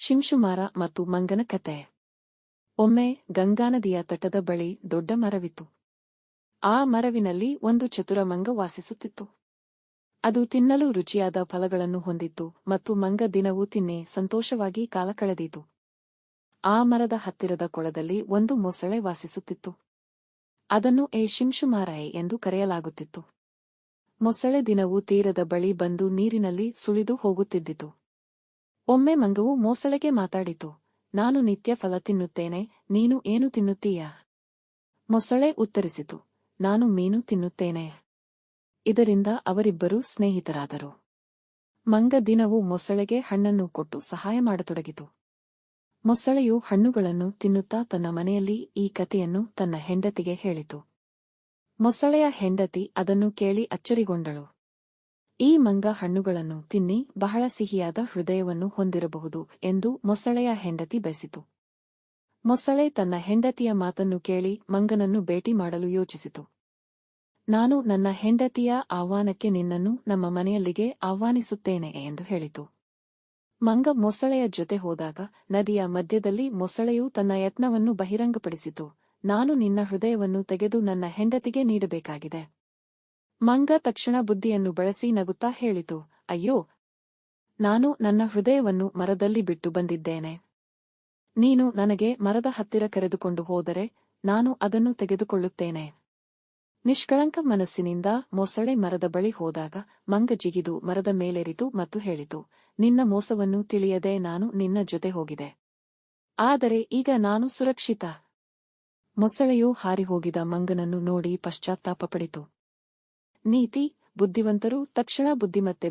ಶಿಂಶುಮಾರ ಮತ್ತು ಮಂಗನ ಕತೆ. ಒಮ್ಮೆ ಗಂಗಾ ನದಿಯ ತಟದ ಬಳಿ ದೊಡ್ಡ ಮರವಿತ್ತು. ಆ ಮರವಿನಲ್ಲಿ ಒಂದು ಚತುರ ಮಂಗ ವಾಸಿಸುತ್ತಿತ್ತು. ಅದು ತಿನ್ನಲು ರುಚಿಯಾದ ಫಲಗಳನ್ನು ಹೊಂದಿತ್ತು ಮತ್ತು ಮಂಗ ದಿನವೂ ತಿನ್ನಿ ಸಂತೋಷವಾಗಿ ಕಾಲ ಕಳೆದೀತು. ಆ ಮರದ ಹತ್ತಿರದ ಕೊಳದಲ್ಲಿ ಒಂದು ಮೊಸಳೆ ವಾಸಿಸುತ್ತಿತ್ತು. ಅದನ್ನು ಶಿಂಶುಮಾರಾಯೆ ಎಂದು ಕರೆಯಲಾಗುತ್ತಿತ್ತು. ಮೊಸಳೆ ದಿನವೂ ತೀರದ ಬಳಿ ಬಂದು ನೀರಿನಲ್ಲಿ ಸುಳಿದು ಹೋಗುತ್ತಿದ್ದಿತು. ಒಮ್ಮೆ ಮಂಗವು ಮೊಸಳೆಗೆ ಮಾತಾಡಿತು, ನಾನು ನಿತ್ಯ ಫಲ ತಿನ್ನುತ್ತೇನೆ, ನೀನು ಏನು ತಿನ್ನುತ್ತೀಯಾ? ಮೊಸಳೆ ಉತ್ತರಿಸಿತು, ನಾನು ಮೀನು ತಿನ್ನುತ್ತೇನೆ. ಇದರಿಂದ ಅವರಿಬ್ಬರೂ ಸ್ನೇಹಿತರಾದರು. ಮಂಗ ದಿನವೂ ಮೊಸಳೆಗೆ ಹಣ್ಣನ್ನು ಕೊಟ್ಟು ಸಹಾಯ ಮಾಡತೊಡಗಿತು. ಮೊಸಳೆಯು ಹಣ್ಣುಗಳನ್ನು ತಿನ್ನುತ್ತಾ ತನ್ನ ಮನೆಯಲ್ಲಿ ಈ ಕಥೆಯನ್ನು ತನ್ನ ಹೆಂಡತಿಗೆ ಹೇಳಿತು. ಮೊಸಳೆಯ ಹೆಂಡತಿ ಅದನ್ನು ಕೇಳಿ ಅಚ್ಚರಿಗೊಂಡಳು. ಈ ಮಂಗ ಹಣ್ಣುಗಳನ್ನು ತಿನ್ನಿ ಬಹಳ ಸಿಹಿಯಾದ ಹೃದಯವನ್ನು ಹೊಂದಿರಬಹುದು ಎಂದು ಮೊಸಳೆಯ ಹೆಂಡತಿ ಬಯಸಿತು. ಮೊಸಳೆ ತನ್ನ ಹೆಂಡತಿಯ ಮಾತನ್ನು ಕೇಳಿ ಮಂಗನನ್ನು ಭೇಟಿ ಮಾಡಲು ಯೋಚಿಸಿತು. ನಾನು ನನ್ನ ಹೆಂಡತಿಯ ಆಹ್ವಾನಕ್ಕೆ ನಿನ್ನನ್ನು ನಮ್ಮ ಮನೆಯಲ್ಲಿಗೆ ಆಹ್ವಾನಿಸುತ್ತೇನೆ ಎಂದು ಹೇಳಿತು. ಮಂಗ ಮೊಸಳೆಯ ಜೊತೆ ಹೋದಾಗ ನದಿಯ ಮಧ್ಯದಲ್ಲಿ ಮೊಸಳೆಯು ತನ್ನ ಯತ್ನವನ್ನು ಬಹಿರಂಗಪಡಿಸಿತು, ನಾನು ನಿನ್ನ ಹೃದಯವನ್ನು ತೆಗೆದು ನನ್ನ ಹೆಂಡತಿಗೆ ನೀಡಬೇಕಾಗಿದೆ. ಮಂಗ ತಕ್ಷಣ ಬುದ್ಧಿಯನ್ನು ಬಳಸಿ ನಗುತ್ತಾ ಹೇಳಿತು, ಅಯ್ಯೋ, ನಾನು ನನ್ನ ಹೃದಯವನ್ನು ಮರದಲ್ಲಿ ಬಿಟ್ಟು ಬಂದಿದ್ದೇನೆ. ನೀನು ನನಗೆ ಮರದ ಹತ್ತಿರ ಕರೆದುಕೊಂಡು ಹೋದರೆ ನಾನು ಅದನ್ನು ತೆಗೆದುಕೊಳ್ಳುತ್ತೇನೆ. ನಿಷ್ಕಳಂಕ ಮನಸ್ಸಿನಿಂದ ಮೊಸಳೆ ಮರದ ಬಳಿ ಹೋದಾಗ ಮಂಗ ಜಿಗಿದು ಮರದ ಮೇಲೇರಿತು ಮತ್ತು ಹೇಳಿತು, ನಿನ್ನ ಮೋಸವನ್ನು ತಿಳಿಯದೆ ನಾನು ನಿನ್ನ ಜೊತೆ ಹೋಗಿದೆ. ಆದರೆ ಈಗ ನಾನು ಸುರಕ್ಷಿತ. ಮೊಸಳೆಯು ಹಾರಿಹೋಗಿದ ಮಂಗನನ್ನು ನೋಡಿ ಪಶ್ಚಾತ್ತಾಪ ಪಡಿತು. ನೀತಿ: ಬುದ್ಧಿವಂತರು ತಕ್ಷಣ ಬುದ್ಧಿಮತ್ತೆ